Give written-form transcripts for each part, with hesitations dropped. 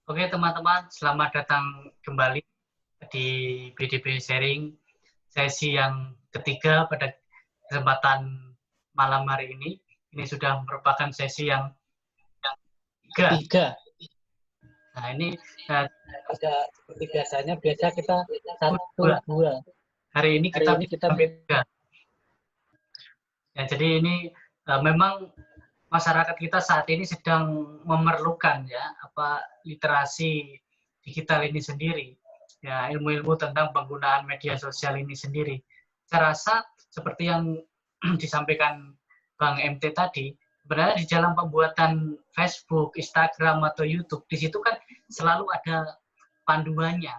Oke teman-teman, selamat datang kembali di BDB Sharing sesi yang ketiga pada kesempatan malam hari ini. Ini sudah merupakan sesi yang ketiga. Nah ini tidak seperti biasanya, biasa kita satu dua. Hari ini kita tiga. Ya, jadi ini memang masyarakat kita saat ini sedang memerlukan literasi digital ini sendiri, ya ilmu-ilmu tentang penggunaan media sosial ini sendiri. Saya rasa seperti yang disampaikan Bang MT tadi, sebenarnya di dalam pembuatan Facebook, Instagram atau YouTube, di situ kan selalu ada panduannya.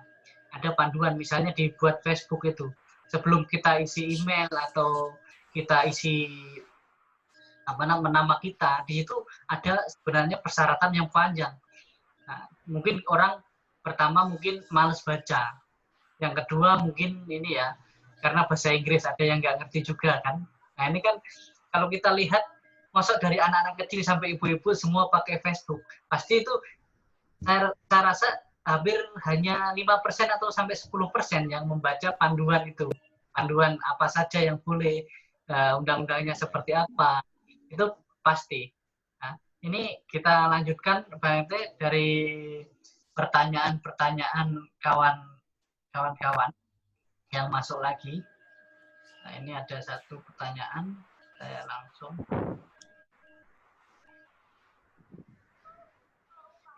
Ada panduan, misalnya dibuat Facebook itu sebelum kita isi email atau kita isi nama kita, di situ ada sebenarnya persyaratan yang panjang. Nah, mungkin orang pertama mungkin males baca, yang kedua mungkin ini ya karena bahasa Inggris ada yang nggak ngerti juga kan. Nah ini kan kalau kita lihat masuk dari anak-anak kecil sampai ibu-ibu semua pakai Facebook, pasti itu saya rasa hampir hanya 5% atau sampai 10% yang membaca panduan itu, panduan apa saja yang boleh, undang-undangnya seperti apa, itu pasti. Nah, ini kita lanjutkan Pak MT dari pertanyaan-pertanyaan kawan-kawan yang masuk lagi. Nah, ini ada satu pertanyaan, saya langsung.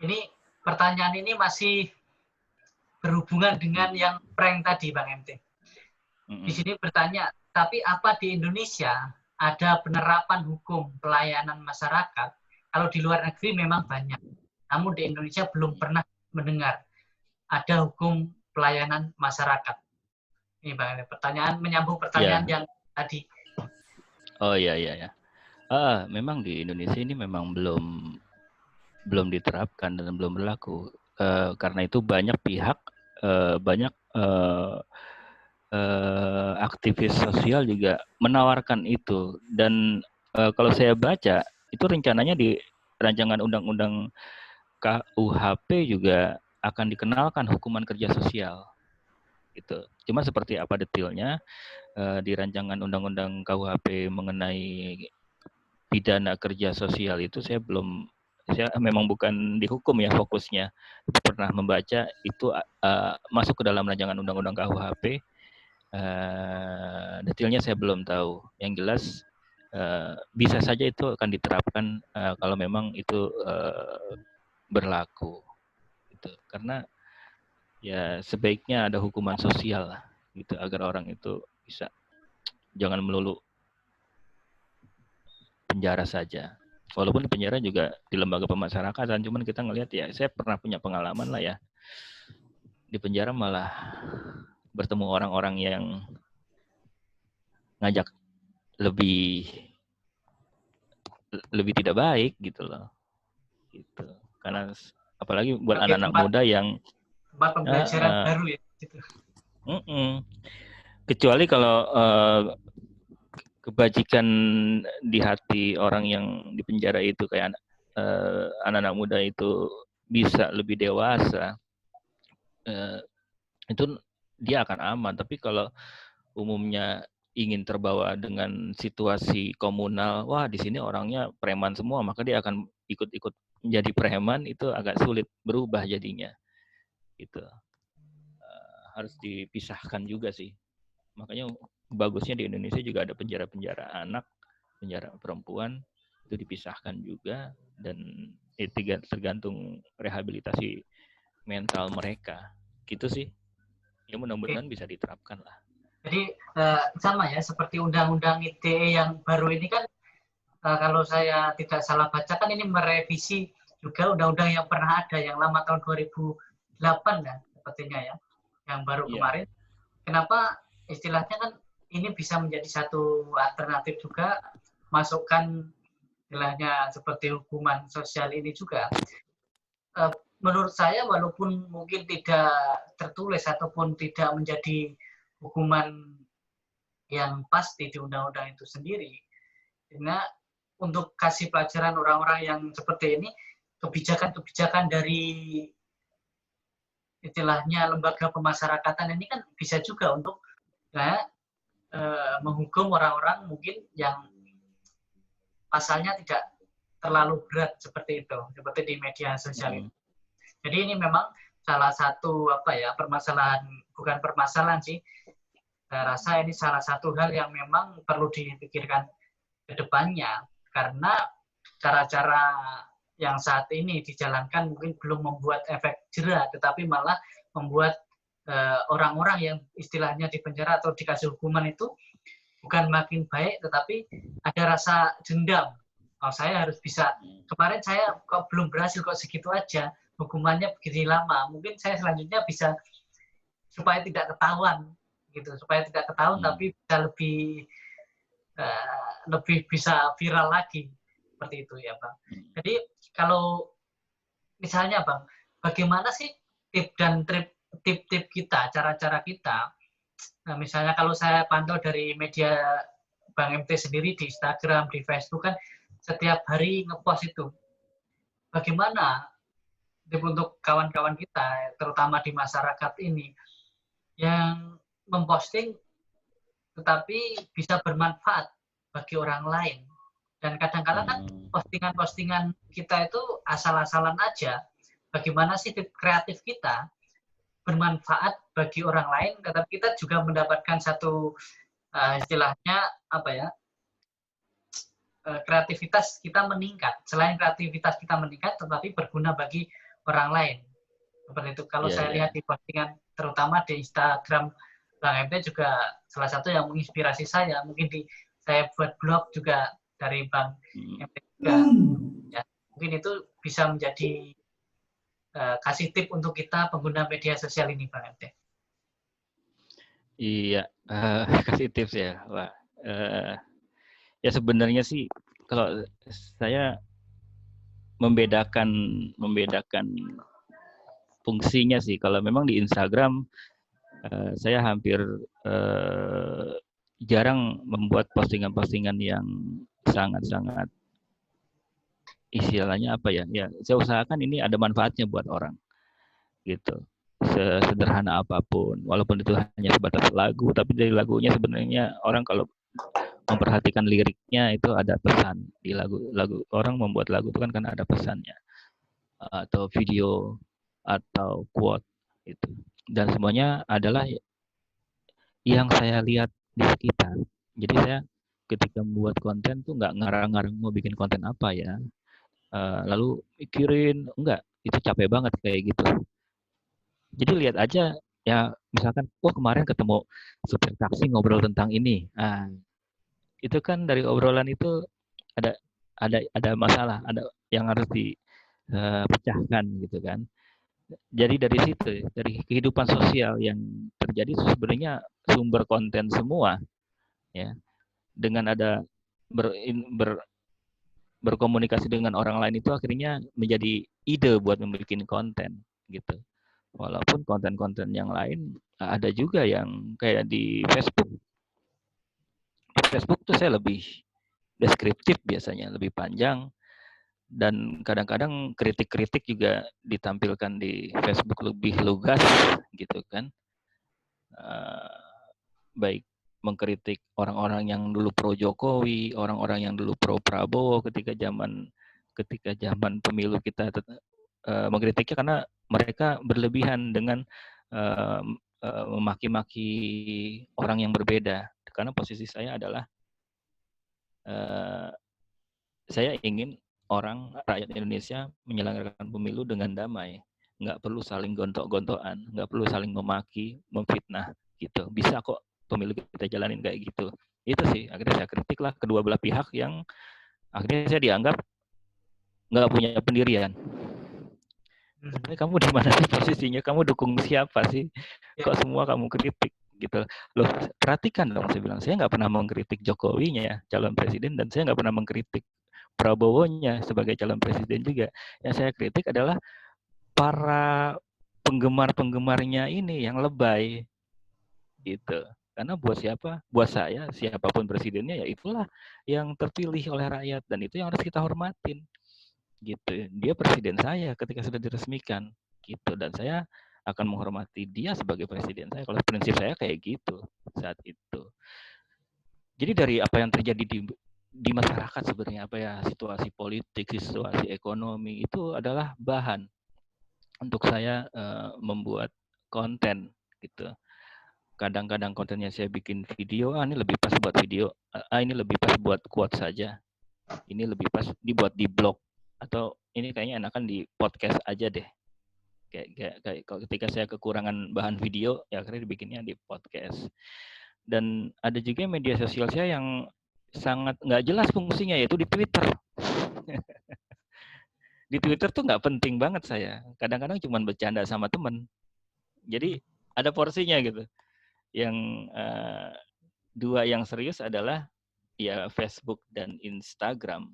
Ini pertanyaan ini masih berhubungan dengan yang prank tadi, Bang MT. Di sini bertanya, tapi apa di Indonesia ada penerapan hukum pelayanan masyarakat? Kalau di luar negeri memang banyak, namun di Indonesia belum pernah mendengar ada hukum pelayanan masyarakat. Ini Bang, pertanyaan menyambung pertanyaan yang tadi. Oh iya. Memang di Indonesia ini memang belum diterapkan dan belum berlaku. Karena itu banyak pihak, banyak aktivis sosial juga menawarkan itu. Dan kalau saya baca, itu rencananya di rancangan undang-undang KUHP juga akan dikenalkan hukuman kerja sosial. Gitu. Cuma seperti apa detailnya di rancangan undang-undang KUHP mengenai pidana kerja sosial itu saya memang bukan di hukum ya fokusnya. Pernah membaca itu masuk ke dalam rancangan undang-undang KUHP. Detailnya saya belum tahu. Yang jelas bisa saja itu akan diterapkan kalau memang itu berlaku. Gitu. Karena ya sebaiknya ada hukuman sosial lah, gitu agar orang itu bisa jangan melulu penjara saja. Walaupun penjara juga di lembaga pemasyarakatan, cuman kita ngelihat ya, saya pernah punya pengalaman lah ya, di penjara malah bertemu orang-orang yang ngajak lebih tidak baik gitu loh, gitu. Karena apalagi buat anak-anak muda yang tempat pembelajaran baru ya. Gitu. Kecuali kalau kebajikan di hati orang yang di penjara itu kayak anak-anak muda itu bisa lebih dewasa, itu dia akan aman. Tapi kalau umumnya ingin terbawa dengan situasi komunal, wah di sini orangnya preman semua, maka dia akan ikut-ikut menjadi preman, itu agak sulit berubah jadinya. Gitu. Harus dipisahkan juga sih. Makanya bagusnya di Indonesia juga ada penjara-penjara anak, penjara perempuan, itu dipisahkan juga, dan tergantung rehabilitasi mental mereka. Gitu sih. Ya mudah-mudahan bisa diterapkan lah. Jadi sama ya, seperti undang-undang ITE yang baru ini kan, kalau saya tidak salah baca kan ini merevisi juga undang-undang yang pernah ada, yang lama tahun 2008 ya, sepertinya ya, yang baru kemarin. Kenapa istilahnya kan ini bisa menjadi satu alternatif juga, masukkan istilahnya seperti hukuman sosial ini juga. Menurut saya walaupun mungkin tidak tertulis ataupun tidak menjadi hukuman yang pasti di undang-undang itu sendiri, karena untuk kasih pelajaran orang-orang yang seperti ini, kebijakan-kebijakan dari istilahnya lembaga pemasyarakatan ini kan bisa juga untuk menghukum orang-orang mungkin yang pasalnya tidak terlalu berat seperti itu, seperti di media sosial itu. Jadi ini memang salah satu permasalahan, bukan permasalahan sih, saya rasa ini salah satu hal yang memang perlu dipikirkan ke depannya, karena cara-cara yang saat ini dijalankan mungkin belum membuat efek jera, tetapi malah membuat orang-orang yang istilahnya di penjara atau dikasih hukuman itu bukan makin baik, tetapi ada rasa dendam. Oh, saya harus bisa, kemarin saya kok belum berhasil, kok segitu aja, hukumannya begini lama, mungkin saya selanjutnya bisa, supaya tidak ketahuan, gitu, supaya tidak ketahuan, tapi bisa lebih bisa viral lagi, seperti itu ya Bang. Jadi kalau misalnya Bang, bagaimana sih tip-tip kita, cara-cara kita. Nah, misalnya kalau saya pantau dari media Bang MT sendiri di Instagram, di Facebook kan setiap hari ngepost itu. Bagaimana untuk kawan-kawan kita, terutama di masyarakat ini, yang memposting tetapi bisa bermanfaat bagi orang lain. Dan kadang-kadang kan postingan-postingan kita itu asal-asalan aja. Bagaimana sih tip kreatif kita bermanfaat bagi orang lain, tetapi kita juga mendapatkan satu istilahnya kreativitas kita meningkat. Selain kreativitas kita meningkat, tetapi berguna bagi orang lain. Seperti itu. Kalau saya lihat di postingan, terutama di Instagram Bang MT juga salah satu yang menginspirasi saya. Mungkin saya buat blog juga dari Bang MT juga. Ya, mungkin itu bisa menjadi kasih tip untuk kita pengguna media sosial ini, Bang MT. Iya, kasih tips ya. Wah, ya sebenarnya sih kalau saya membedakan fungsinya sih. Kalau memang di Instagram saya hampir jarang membuat postingan-postingan yang sangat-sangat istilahnya ya saya usahakan ini ada manfaatnya buat orang gitu, sederhana apapun, walaupun itu hanya sebatas lagu, tapi dari lagunya sebenarnya orang kalau memperhatikan liriknya itu ada pesan di lagu. Orang membuat lagu itu kan karena ada pesannya, atau video atau quote itu, dan semuanya adalah yang saya lihat di sekitar. Jadi saya ketika membuat konten tuh nggak ngarang-ngarang mau bikin konten apa ya, lalu mikirin, enggak, itu capek banget kayak gitu. Jadi lihat aja ya, misalkan kemarin ketemu supir taksi ngobrol tentang ini, itu kan dari obrolan itu ada masalah, ada yang harus dipecahkan gitu kan. Jadi dari situ, dari kehidupan sosial yang terjadi sebenarnya sumber konten semua ya. Dengan ada berkomunikasi dengan orang lain itu akhirnya menjadi ide buat membuat konten gitu. Walaupun konten-konten yang lain ada juga yang kayak di Facebook. Di Facebook tuh saya lebih deskriptif biasanya, lebih panjang, dan kadang-kadang kritik-kritik juga ditampilkan di Facebook lebih lugas gitu kan. Baik mengkritik orang-orang yang dulu pro Jokowi, orang-orang yang dulu pro Prabowo ketika zaman pemilu kita, mengkritiknya karena mereka berlebihan dengan memaki-maki orang yang berbeda. Karena posisi saya adalah saya ingin rakyat Indonesia menyelenggarakan pemilu dengan damai, nggak perlu saling gontok-gontokan, nggak perlu saling memaki, memfitnah gitu. Bisa kok pemilu kita jalanin kayak gitu. Itu sih akhirnya saya kritik lah kedua belah pihak yang akhirnya saya dianggap nggak punya pendirian. Sebenarnya kamu di mana sih posisinya? Kamu dukung siapa sih? Kok semua kamu kritik gitu? Loh, perhatikan dong, saya bilang, saya nggak pernah mengkritik Jokowinya calon presiden, dan saya nggak pernah mengkritik Prabowo-nya sebagai calon presiden juga. Yang saya kritik adalah para penggemar-penggemarnya ini yang lebay gitu. Karena buat siapa? Buat saya, siapapun presidennya ya itulah yang terpilih oleh rakyat, dan itu yang harus kita hormatin gitu. Dia presiden saya ketika sudah diresmikan gitu, dan saya akan menghormati dia sebagai presiden saya. Kalau prinsip saya kayak gitu saat itu. Jadi dari apa yang terjadi di masyarakat sebenarnya, apa ya, situasi politik, situasi ekonomi, itu adalah bahan untuk saya membuat konten gitu. Kadang-kadang kontennya saya bikin video, ini lebih pas buat video, ini lebih pas buat quote saja, ini lebih pas dibuat di blog, atau ini kayaknya enakan di podcast aja deh. Kayak kalau ketika saya kekurangan bahan video, ya akhirnya dibikinnya di podcast. Dan ada juga media sosial saya yang sangat nggak jelas fungsinya, yaitu di Twitter. Di Twitter tuh nggak penting banget saya. Kadang-kadang cuma bercanda sama temen. Jadi ada porsinya gitu. Yang dua yang serius adalah ya Facebook dan Instagram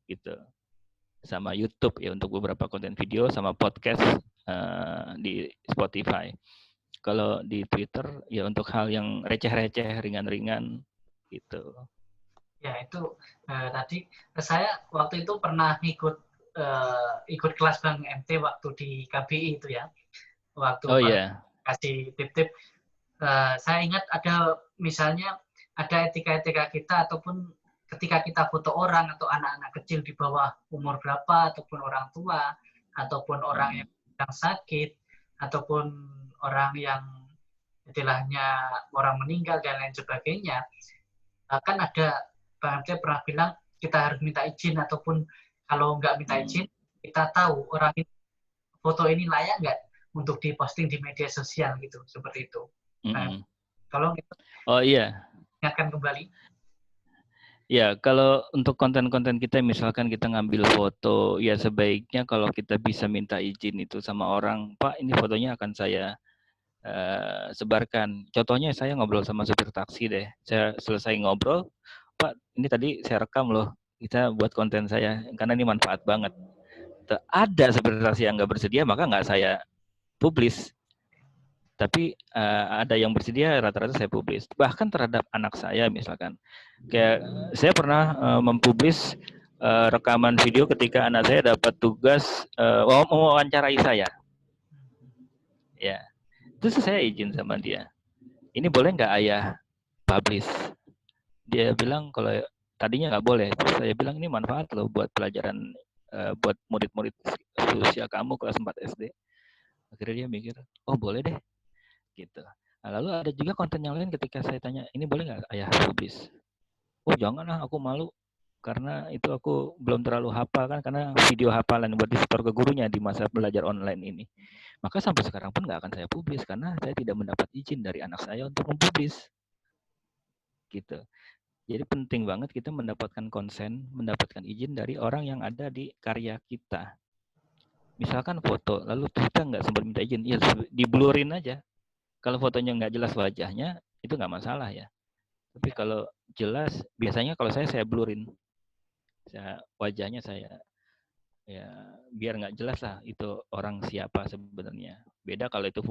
gitu. Sama YouTube ya untuk beberapa konten video, sama podcast di Spotify. Kalau di Twitter ya untuk hal yang receh-receh, ringan-ringan gitu. Ya itu tadi saya waktu itu pernah ikut kelas Bang MT waktu di KBI itu ya. Waktu kasih tip-tip, saya ingat ada misalnya ada etika-etika kita, ataupun ketika kita foto orang atau anak-anak kecil di bawah umur berapa, ataupun orang tua, ataupun orang yang sedang sakit, ataupun orang yang istilahnya orang meninggal dan lain sebagainya, kan ada Bang MT pernah bilang kita harus minta izin, ataupun kalau nggak minta izin, kita tahu orang ini, foto ini layak nggak untuk diposting di media sosial gitu, seperti itu. Kalau gitu, ingatkan kembali. Ya, kalau untuk konten-konten kita, misalkan kita ngambil foto, ya sebaiknya kalau kita bisa minta izin itu sama orang, Pak, ini fotonya akan saya sebarkan. Contohnya saya ngobrol sama supir taksi deh. Saya selesai ngobrol, Pak, ini tadi saya rekam loh, kita buat konten saya, karena ini manfaat banget. Ada supir taksi yang nggak bersedia, maka nggak saya publis. Tapi ada yang bersedia, rata-rata saya publis. Bahkan terhadap anak saya misalkan. Kayak saya pernah mempublis rekaman video ketika anak saya dapat tugas mewawancarai saya. Ya. Terus saya izin sama dia. Ini boleh nggak ayah publish? Dia bilang kalau tadinya nggak boleh. Terus saya bilang ini manfaat loh buat pelajaran, buat murid-murid usia kamu kelas 4 SD. Akhirnya dia mikir, oh boleh deh. Gitu. Nah, lalu ada juga konten yang lain ketika saya tanya, ini boleh nggak ayah publis? Oh janganlah, aku malu. Karena itu aku belum terlalu hafal kan, karena video hafalan buat di-store ke gurunya di masa belajar online ini. Maka sampai sekarang pun nggak akan saya publis, karena saya tidak mendapat izin dari anak saya untuk mempublis. Gitu. Jadi penting banget kita mendapatkan konsen, mendapatkan izin dari orang yang ada di karya kita. Misalkan foto, lalu kita nggak sempat minta izin, ya di-blurin aja. Kalau fotonya nggak jelas wajahnya, itu nggak masalah ya. Tapi kalau jelas, biasanya kalau saya blurin. Wajahnya saya, ya biar nggak jelas lah itu orang siapa sebenarnya. Beda kalau itu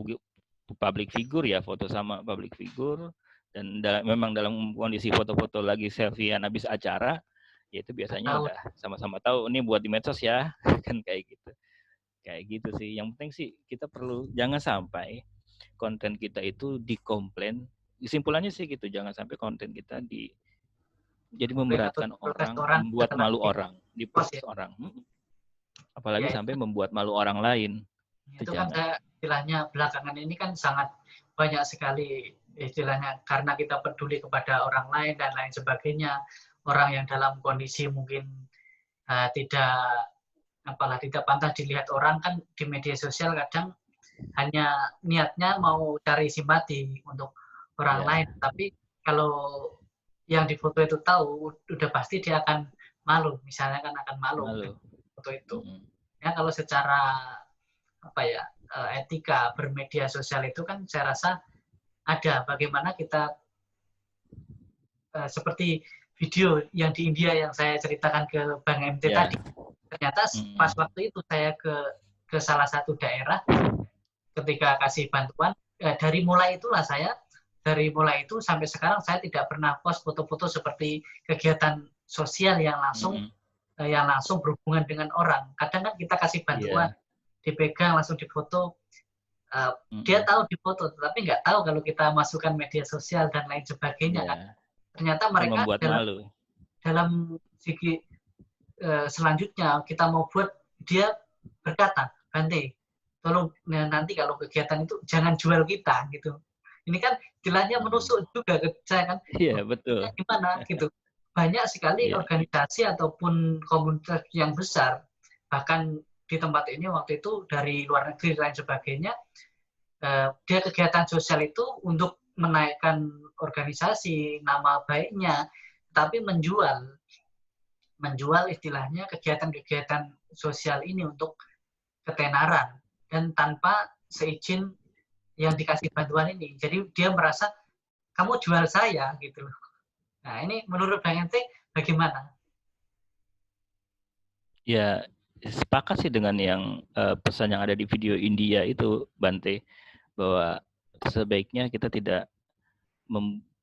public figure ya, foto sama public figure, dan memang dalam kondisi foto-foto lagi selfie-an habis acara, ya itu biasanya udah sama-sama tahu, ini buat di medsos ya, kan kayak gitu. Kayak gitu sih. Yang penting sih kita perlu, jangan sampai konten kita itu dikomplain. Kesimpulannya sih gitu, jangan sampai konten kita jadi memberatkan orang, membuat malu orang, diprotes orang. Apalagi sampai membuat malu orang lain. Itu kan saya istilahnya belakangan ini kan sangat banyak sekali istilahnya, karena kita peduli kepada orang lain dan lain sebagainya. Orang yang dalam kondisi mungkin tidak pantas dilihat orang kan di media sosial, kadang hanya niatnya mau cari simpati untuk orang lain. Tapi kalau yang difoto itu tahu, udah pasti dia akan malu. Misalnya kan akan malu. Foto itu. Ya kalau secara etika bermedia sosial itu kan saya rasa ada bagaimana kita seperti video yang di India yang saya ceritakan ke Bang MT tadi. Ternyata pas waktu itu saya ke salah satu daerah ketika kasih bantuan, dari mulai itu sampai sekarang saya tidak pernah post foto-foto seperti kegiatan sosial yang langsung berhubungan dengan orang. Kadang kan kita kasih bantuan, dipegang langsung difoto, Dia tahu di foto, tapi nggak tahu kalau kita masukkan media sosial dan lain sebagainya. Yeah. Ternyata Kan mereka membuat malu. dalam segi selanjutnya kita mau buat, dia berkata, Bante, tolong nanti kalau kegiatan itu jangan jual kita gitu. Ini kan istilahnya menusuk juga ke saya kan. Iya, betul. Gimana gitu. Banyak sekali organisasi ataupun komunitas yang besar, bahkan di tempat ini waktu itu dari luar negeri dan lain sebagainya, dia kegiatan sosial itu untuk menaikkan organisasi, nama baiknya, tapi menjual istilahnya kegiatan-kegiatan sosial ini untuk ketenaran dan tanpa seizin yang dikasih bantuan ini. Jadi dia merasa kamu jual saya gitu loh. Nah, ini menurut Bang Ente bagaimana? Ya, sepakat sih dengan yang pesan yang ada di video India itu, Bante, bahwa sebaiknya kita tidak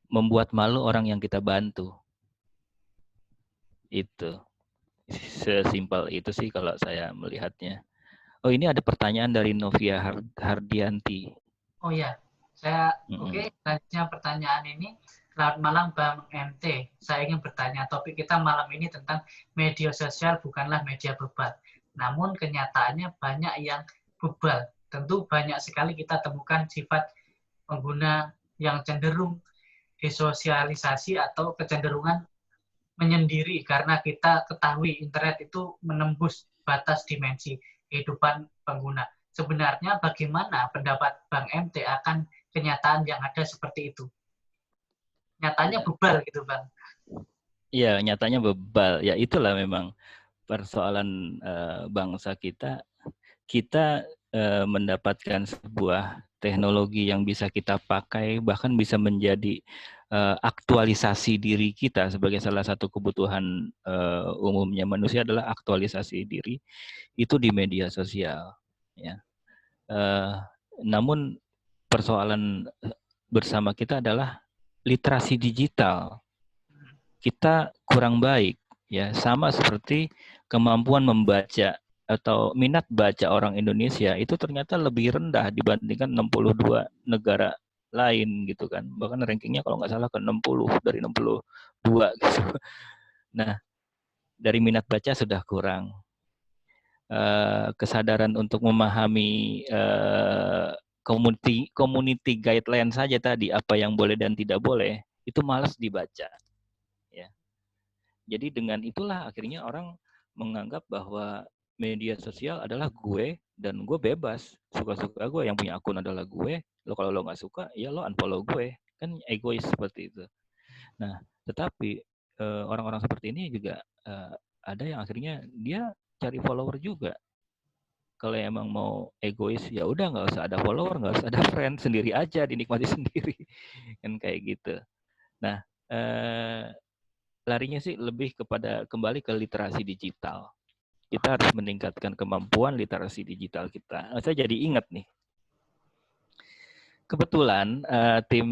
membuat malu orang yang kita bantu. Itu sesimpel itu sih kalau saya melihatnya. Oh, ini ada pertanyaan dari Novia Hardianti. Oh ya, saya oke. Selanjutnya pertanyaan ini. Selamat malam Bang MT. Saya ingin bertanya, topik kita malam ini tentang media sosial bukanlah media bebal. Namun kenyataannya banyak yang bebal. Tentu banyak sekali kita temukan sifat pengguna yang cenderung disosialisasi atau kecenderungan menyendiri karena kita ketahui internet itu menembus batas dimensi kehidupan pengguna. Sebenarnya bagaimana pendapat Bang MT akan kenyataan yang ada seperti itu? Nyatanya bebal gitu, Bang. Iya, nyatanya bebal. Ya itulah memang persoalan bangsa kita. Kita mendapatkan sebuah teknologi yang bisa kita pakai, bahkan bisa menjadi aktualisasi diri kita sebagai salah satu kebutuhan umumnya manusia adalah aktualisasi diri itu di media sosial. Ya. Namun persoalan bersama kita adalah literasi digital. Kita kurang baik, ya, sama seperti kemampuan membaca atau minat baca orang Indonesia itu ternyata lebih rendah dibandingkan 62 negara lain gitu kan. Bahkan rankingnya kalau nggak salah ke 60 dari 62 gitu. Nah, dari minat baca sudah kurang. Kesadaran untuk memahami community guideline saja tadi, apa yang boleh dan tidak boleh, itu malas dibaca. Ya. Jadi dengan itulah akhirnya orang menganggap bahwa media sosial adalah gue dan gue bebas, suka-suka gue, yang punya akun adalah gue, lo kalau lo nggak suka ya lo unfollow gue, kan egois seperti itu. Nah, tetapi orang-orang seperti ini juga ada yang akhirnya dia cari follower juga. Kalau emang mau egois ya udah nggak usah ada follower, nggak usah ada friend, sendiri aja, dinikmati sendiri, kan kayak gitu. Nah, larinya sih lebih kepada kembali ke literasi digital. Kita harus meningkatkan kemampuan literasi digital kita. Saya jadi ingat nih, kebetulan tim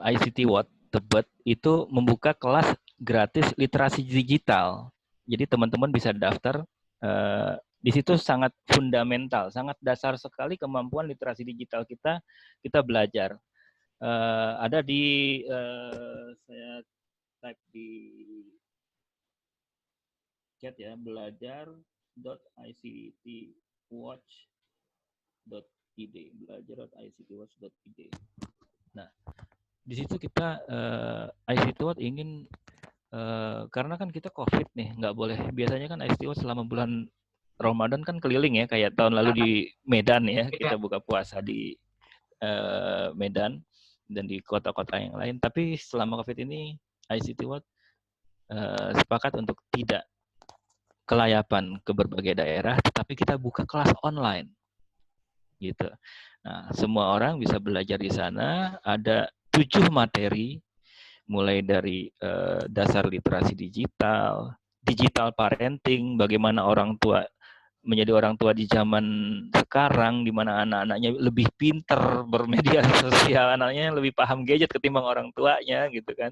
ICT Watt Tebet itu membuka kelas gratis literasi digital. Jadi teman-teman bisa daftar. Di situ sangat fundamental, sangat dasar sekali kemampuan literasi digital kita belajar. Ada di saya type di chat ya, belajar.ictwatch.id, belajar.ictwatch.id. Nah, di situ kita ICT Watch ingin karena kan kita COVID nih, nggak boleh. Biasanya kan ICT Watch selama bulan Ramadan kan keliling ya, kayak tahun lalu di Medan ya, kita buka puasa di Medan dan di kota-kota yang lain. Tapi selama COVID ini ICT Watch sepakat untuk tidak kelayapan ke berbagai daerah, tetapi kita buka kelas online, gitu. Nah, semua orang bisa belajar di sana. Ada 7 materi, mulai dari dasar literasi digital, digital parenting, bagaimana orang tua menjadi orang tua di zaman sekarang, di mana anak-anaknya lebih pinter bermedia sosial, anaknya lebih paham gadget ketimbang orang tuanya, gitu kan.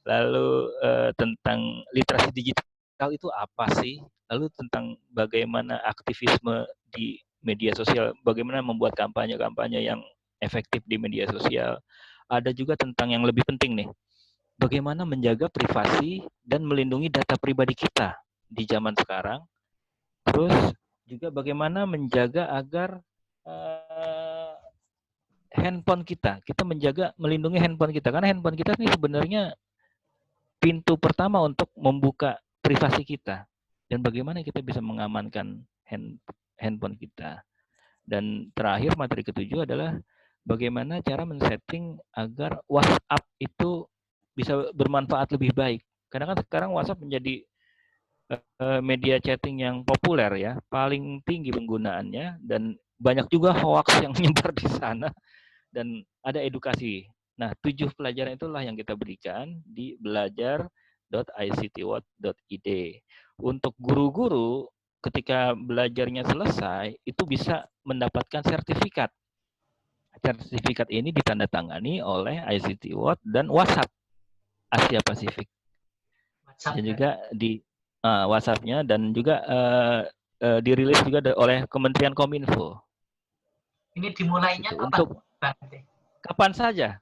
Lalu tentang literasi digital itu apa sih? Lalu tentang bagaimana aktivisme di media sosial, bagaimana membuat kampanye-kampanye yang efektif di media sosial. Ada juga tentang yang lebih penting nih, bagaimana menjaga privasi dan melindungi data pribadi kita di zaman sekarang. Terus juga bagaimana menjaga agar handphone kita menjaga, melindungi handphone kita, karena handphone kita ini sebenarnya pintu pertama untuk membuka privasi kita, dan bagaimana kita bisa mengamankan handphone kita. Dan terakhir, materi ketujuh adalah bagaimana cara men-setting agar WhatsApp itu bisa bermanfaat lebih baik. Karena kan sekarang WhatsApp menjadi media chatting yang populer ya, paling tinggi penggunaannya, dan banyak juga hoax yang menyebar di sana, dan ada edukasi. Nah, 7 pelajaran itulah yang kita berikan di belajar.ictwatt.id. Untuk guru-guru, ketika belajarnya selesai, itu bisa mendapatkan sertifikat. Sertifikat ini ditandatangani oleh ICT Watt dan WhatsApp Asia Pasifik. Dan juga di WhatsApp-nya, dan juga dirilis juga oleh Kementerian Kominfo. Ini dimulainya gitu. kapan? Untuk kapan saja.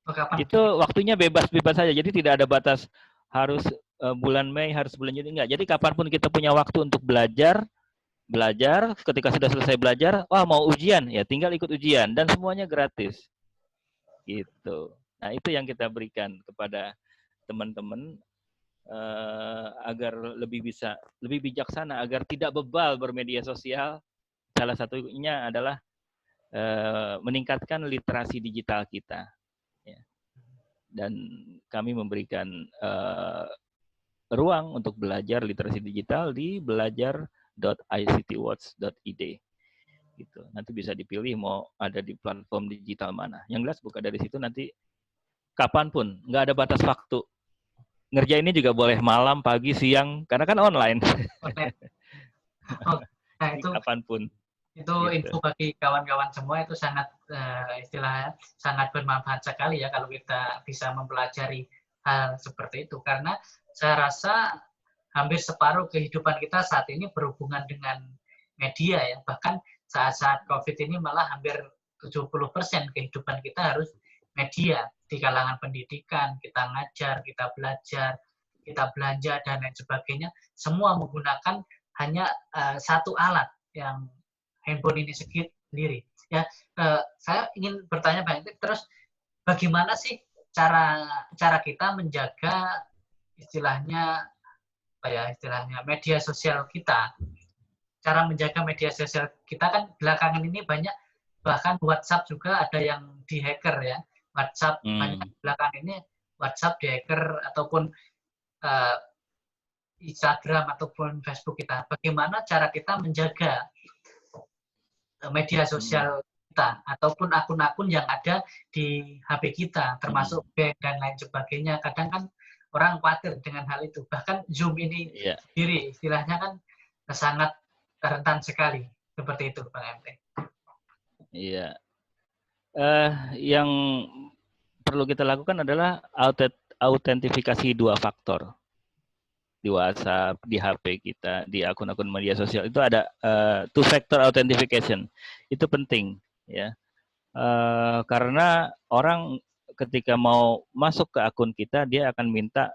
Kapan? Itu waktunya bebas-bebas saja. Jadi tidak ada batas harus bulan Mei, harus bulan Juni, enggak. Jadi kapanpun kita punya waktu untuk belajar. Ketika sudah selesai belajar, mau ujian, ya tinggal ikut ujian, dan semuanya gratis. Gitu. Nah, itu yang kita berikan kepada teman-teman agar lebih bijaksana, agar tidak bebal bermedia sosial. Salah satunya adalah meningkatkan literasi digital kita. Ya. Dan kami memberikan ruang untuk belajar literasi digital di belajar.ictwatch.id. Gitu. Nanti bisa dipilih mau ada di platform digital mana. Yang jelas buka dari situ, nanti kapanpun, nggak ada batas waktu. Ngerjainnya juga boleh malam, pagi, siang, karena kan online. Nah, itu kapanpun. Itu gitu. Info bagi kawan-kawan semua itu sangat istilahnya sangat bermanfaat sekali ya kalau kita bisa mempelajari hal seperti itu, karena saya rasa hampir separuh kehidupan kita saat ini berhubungan dengan media ya. Bahkan saat-saat COVID ini malah hampir 70% kehidupan kita harus media. Di kalangan pendidikan, kita ngajar, kita belajar, kita belanja, dan lain sebagainya. Semua menggunakan hanya satu alat, yang handphone ini sendiri. Ya, saya ingin bertanya banyak. Terus bagaimana sih cara kita menjaga istilahnya media sosial kita? Cara menjaga media sosial kita kan belakangan ini banyak, bahkan WhatsApp juga ada yang dihacker ya. WhatsApp banyak belakangan ini WhatsApp dihacker, ataupun Instagram ataupun Facebook kita. Bagaimana cara kita menjaga media sosial kita ataupun akun-akun yang ada di HP kita, termasuk bank dan lain sebagainya. Kadang kan orang khawatir dengan hal itu. Bahkan Zoom ini sendiri istilahnya kan sangat rentan sekali. Seperti itu, Bang MT. Iya. Yang perlu kita lakukan adalah autentifikasi 2 faktor. Di WhatsApp, di HP kita, di akun-akun media sosial itu ada two-factor authentication. Itu penting, ya. Karena orang ketika mau masuk ke akun kita, dia akan minta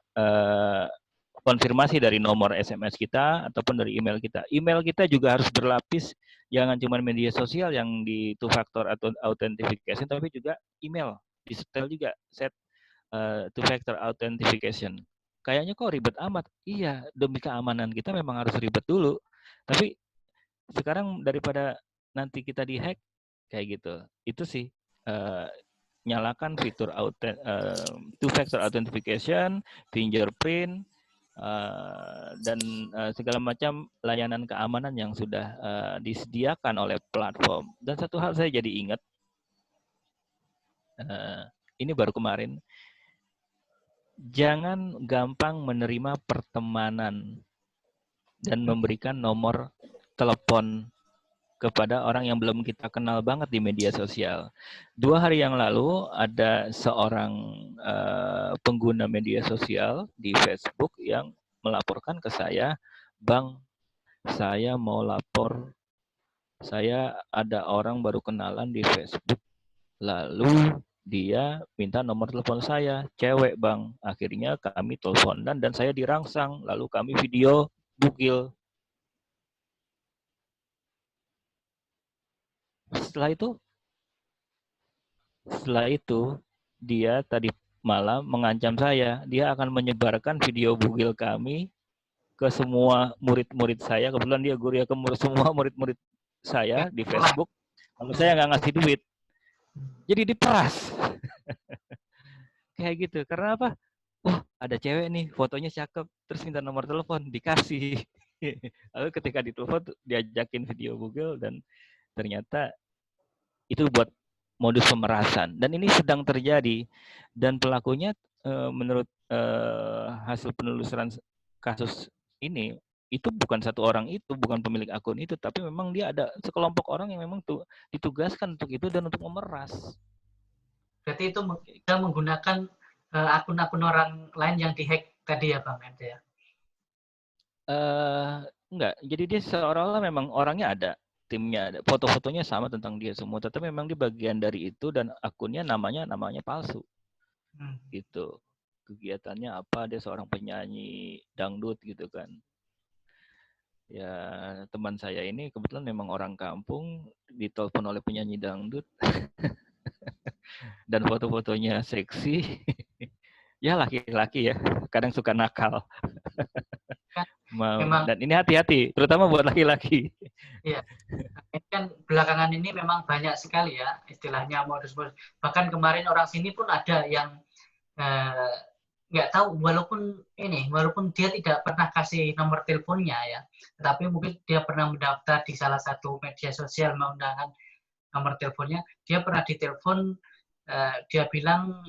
konfirmasi dari nomor SMS kita ataupun dari email kita. Email kita juga harus berlapis, jangan cuma media sosial yang di two-factor authentication, tapi juga email. Di-setel juga, set two-factor authentication. Kayaknya kok ribet amat. Iya, demi keamanan kita memang harus ribet dulu. Tapi sekarang daripada nanti kita dihack kayak gitu, itu sih nyalakan fitur two-factor authentication, fingerprint, dan segala macam layanan keamanan yang sudah disediakan oleh platform. Dan satu hal saya jadi ingat, ini baru kemarin, jangan gampang menerima pertemanan dan memberikan nomor telepon kepada orang yang belum kita kenal banget di media sosial. 2 hari yang lalu ada seorang pengguna media sosial di Facebook yang melaporkan ke saya, "Bang, saya mau lapor Saya ada orang baru kenalan di Facebook, lalu dia minta nomor telepon saya, cewek bang. Akhirnya kami teleponan dan saya dirangsang, lalu kami video bugil. Setelah itu dia tadi malam mengancam saya, dia akan menyebarkan video bugil kami ke semua murid-murid saya. Kebetulan dia guru ya, ke semua murid-murid saya di Facebook. Kalau saya nggak ngasih duit, jadi diperas. Kayak gitu. Karena apa? Wah, ada cewek nih, fotonya cakep, terus minta nomor telepon, dikasih. Lalu ketika ditelepon, diajakin video Google, dan ternyata itu buat modus pemerasan. Dan ini sedang terjadi. Dan pelakunya menurut hasil penelusuran kasus ini, itu bukan satu orang itu, bukan pemilik akun itu, tapi memang dia ada sekelompok orang yang memang ditugaskan untuk itu dan untuk memeras. Berarti itu kita menggunakan akun-akun orang lain yang dihack tadi ya Bang Ente ya? Enggak, jadi dia seolah-olah memang orangnya ada, timnya ada, foto-fotonya sama tentang dia semua, tetapi memang dia bagian dari itu dan akunnya namanya palsu. Gitu. Kegiatannya apa, dia seorang penyanyi dangdut gitu kan. Ya, teman saya ini kebetulan memang orang kampung, ditelepon oleh penyanyi dangdut dan foto-fotonya seksi. Ya laki-laki ya, kadang suka nakal. Memang, dan ini hati-hati, terutama buat laki-laki. Iya, ini kan belakangan ini memang banyak sekali ya istilahnya modus-modus. Bahkan kemarin orang sini pun ada yang nggak tahu, walaupun dia tidak pernah kasih nomor teleponnya ya, tapi mungkin dia pernah mendaftar di salah satu media sosial menggunakan nomor teleponnya, dia pernah ditelepon, dia bilang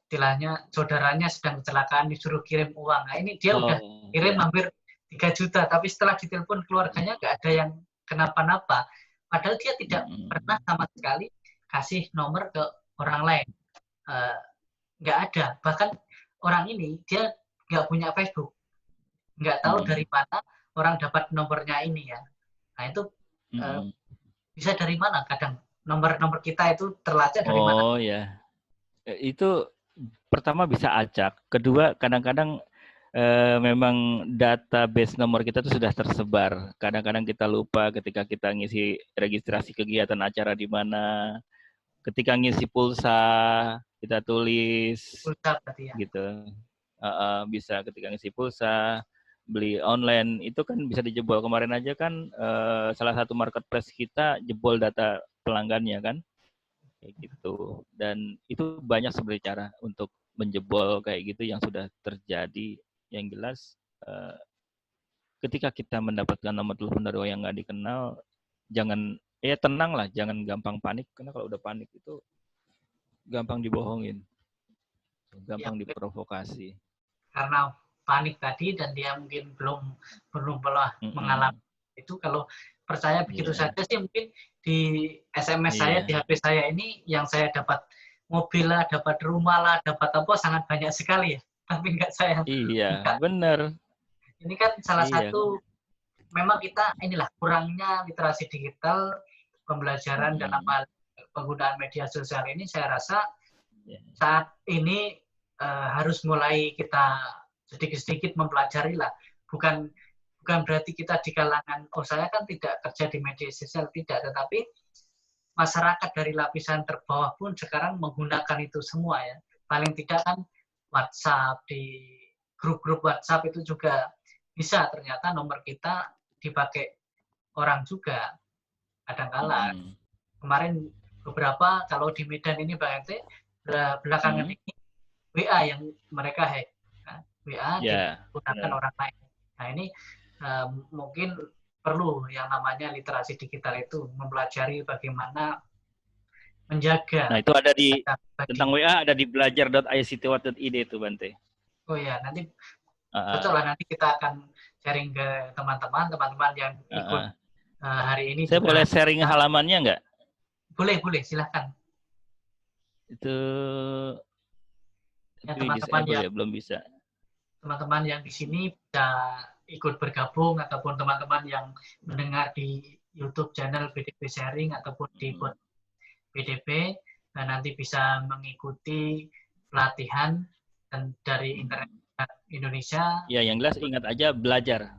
istilahnya saudaranya sedang kecelakaan, disuruh kirim uang. Nah ini dia udah kirim hampir 3 juta, tapi setelah ditelepon keluarganya nggak ada yang kenapa-napa. Padahal dia tidak pernah sama sekali kasih nomor ke orang lain. Nggak ada. Bahkan orang ini dia nggak punya Facebook. Nggak tahu dari mana orang dapat nomornya ini ya. Nah itu bisa dari mana kadang. Nomor-nomor kita itu terlacak dari mana? Oh ya. Itu pertama bisa acak. Kedua kadang-kadang memang database nomor kita itu sudah tersebar. Kadang-kadang kita lupa ketika kita ngisi registrasi kegiatan acara di mana. Ketika ngisi pulsa, kita tulis. Pulsa berarti ya. Gitu. Bisa ketika ngisi pulsa, beli online, itu kan bisa dijebol. Kemarin aja kan salah satu marketplace kita jebol data pelanggannya kan. Kayak gitu. Dan itu banyak sebenarnya cara untuk menjebol kayak gitu yang sudah terjadi. Yang jelas ketika kita mendapatkan nomor telepon dari orang yang nggak dikenal, tenang lah, jangan gampang panik, karena kalau udah panik itu gampang dibohongin, gampang diprovokasi. Karena panik tadi dan dia mungkin belum mengalami itu, kalau percaya begitu saja sih mungkin di SMS saya, di HP saya ini yang saya dapat mobil lah, dapat rumah lah, dapat apa sangat banyak sekali ya. Tapi enggak saya. Iya, benar. Ini kan salah satu memang kita inilah kurangnya literasi digital, pembelajaran dalam hal penggunaan media sosial ini, saya rasa saat ini harus mulai kita sedikit-sedikit mempelajari lah. Bukan berarti kita di kalangan, saya kan tidak kerja di media sosial, tidak, tetapi masyarakat dari lapisan terbawah pun sekarang menggunakan itu semua ya. Paling tidak kan WhatsApp, di grup-grup WhatsApp itu juga bisa ternyata nomor kita dipakai orang juga. Kadang-kala kemarin beberapa, kalau di Medan ini Bang Ente, belakangan ini WA yang mereka hack. WA digunakan orang lain. Nah ini mungkin perlu yang namanya literasi digital itu, mempelajari bagaimana menjaga. Nah itu ada di tentang WA, ada di belajar.ictwat.id itu Bante. Oh ya, nanti betul lah, nanti kita akan sharing ke teman-teman yang ikut hari ini. Saya juga boleh sharing halamannya nggak? Boleh, silahkan. Itu ya, teman-teman yang belum bisa. Teman-teman yang di sini bisa ikut bergabung, ataupun teman-teman yang mendengar di YouTube channel BDP Sharing ataupun di BDP, dan nanti bisa mengikuti pelatihan dan dari internet Indonesia. Ya, yang jelas ingat aja belajar.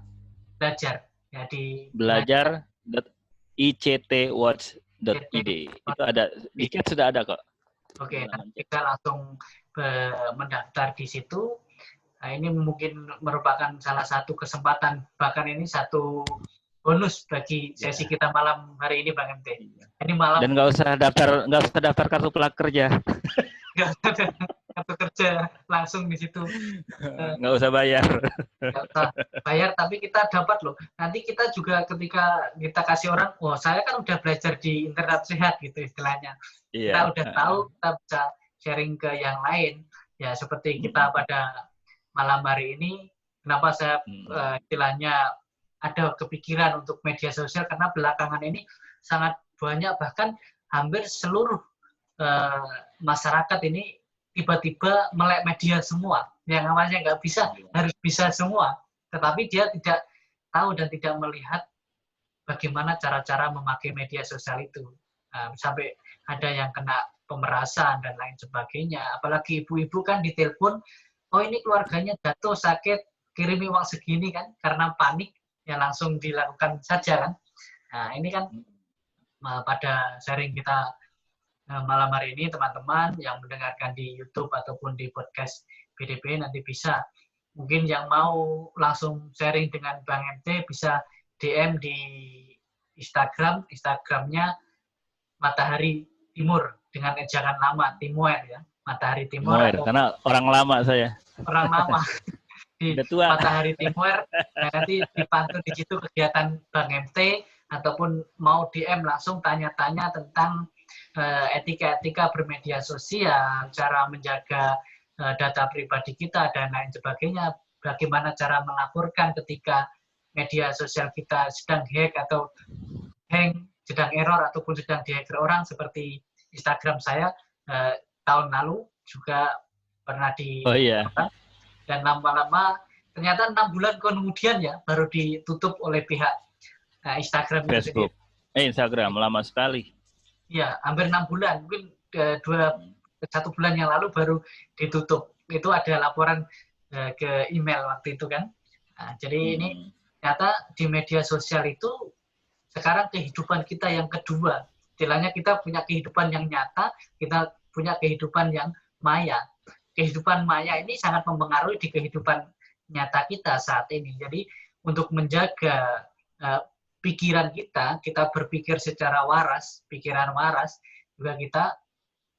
Belajar. Ya, di belajar.ictwatch.id. Itu ada di chat sudah ada kok. Oke, nanti kita langsung mendaftar di situ. Nah, ini mungkin merupakan salah satu kesempatan, bahkan ini satu bonus bagi sesi kita malam hari ini, Bang MT. Ini malam. Dan nggak usah daftar kartu prakerja. Nggak usah kartu kerja, langsung di situ. Nggak usah bayar. Nggak usah bayar, tapi kita dapat loh. Nanti kita juga ketika kita kasih orang, oh saya kan udah belajar di internet sehat gitu istilahnya. Kita udah tahu, kita bisa sharing ke yang lain. Ya seperti kita pada malam hari ini, kenapa saya istilahnya ada kepikiran untuk media sosial, karena belakangan ini sangat banyak, bahkan hampir seluruh masyarakat ini tiba-tiba melek media semua. Yang namanya nggak bisa, harus bisa semua. Tetapi dia tidak tahu dan tidak melihat bagaimana cara-cara memakai media sosial itu. Sampai ada yang kena pemerasan dan lain sebagainya. Apalagi ibu-ibu kan ditelepon, oh ini keluarganya jatuh sakit, kirimi uang segini kan, karena panik, ya langsung dilakukan saja kan. Nah ini kan pada sharing kita malam hari ini, teman-teman yang mendengarkan di YouTube ataupun di podcast BDP nanti bisa, mungkin yang mau langsung sharing dengan Bang MT bisa DM di Instagramnya Matahari Timur dengan ejakan lama Timur ya, Matahari Timur. Karena orang lama saya. Orang lama di Matahari Timur. Nah, nanti dipantau di situ kegiatan Bang MT, ataupun mau DM langsung tanya-tanya tentang etika-etika bermedia sosial, cara menjaga data pribadi kita dan lain sebagainya, bagaimana cara melaporkan ketika media sosial kita sedang hack atau hang, sedang error ataupun sedang dihacker orang, seperti Instagram saya tahun lalu juga pernah di dan lama-lama ternyata 6 bulan kemudian ya baru ditutup oleh pihak Instagram Facebook. Instagram lama sekali. Ya, hampir 6 bulan, mungkin 1 bulan yang lalu baru ditutup. Itu ada laporan ke email waktu itu kan. Nah, jadi ini ternyata di media sosial itu sekarang kehidupan kita yang kedua. Istilahnya kita punya kehidupan yang nyata, kita punya kehidupan yang maya. Kehidupan maya ini sangat mempengaruhi di kehidupan nyata kita saat ini. Jadi untuk menjaga pikiran kita berpikir secara waras, pikiran waras, juga kita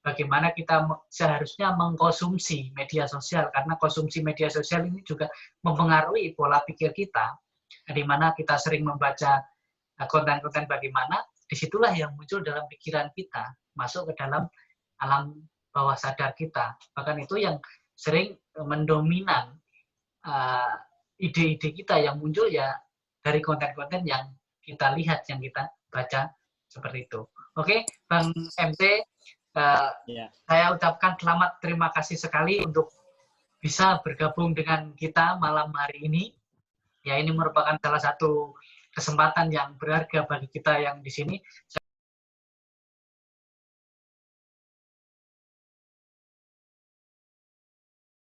bagaimana kita seharusnya mengkonsumsi media sosial, karena konsumsi media sosial ini juga mempengaruhi pola pikir kita, di mana kita sering membaca konten-konten bagaimana, disitulah yang muncul dalam pikiran kita, masuk ke dalam alam bawah sadar kita. Bahkan itu yang sering mendominan ide-ide kita yang muncul ya dari konten-konten yang kita lihat, yang kita baca, seperti itu. Oke, Bang MT, saya ucapkan selamat, terima kasih sekali untuk bisa bergabung dengan kita malam hari ini. Ya, ini merupakan salah satu kesempatan yang berharga bagi kita yang di sini.